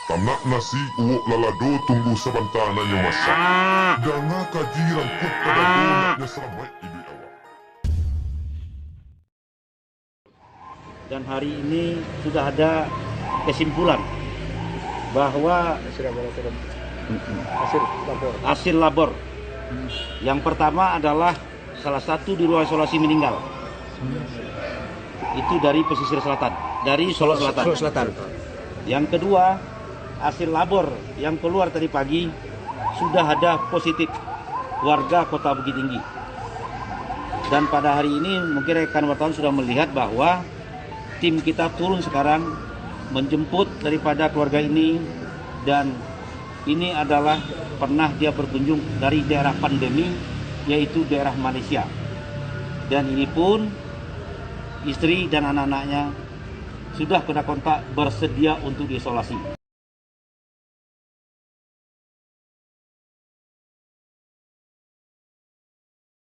Tanak nasi uok lalado tunggu sabantananya masak. Danga kajiran put pada donatnya seramai ibu awak. Dan hari ini sudah ada kesimpulan bahwa hasil labor. Yang pertama adalah salah satu di ruang isolasi meninggal. Itu dari pesisir selatan, dari Solo Selatan. Yang kedua, hasil labor yang keluar tadi pagi sudah ada positif warga Kota Bukit Tinggi. Dan pada hari ini mungkin rekan wartawan sudah melihat bahwa tim kita turun sekarang menjemput daripada keluarga ini, dan ini adalah pernah dia berkunjung dari daerah pandemi, yaitu daerah Malaysia. Dan ini pun istri dan anak-anaknya sudah kena kontak bersedia untuk diisolasi.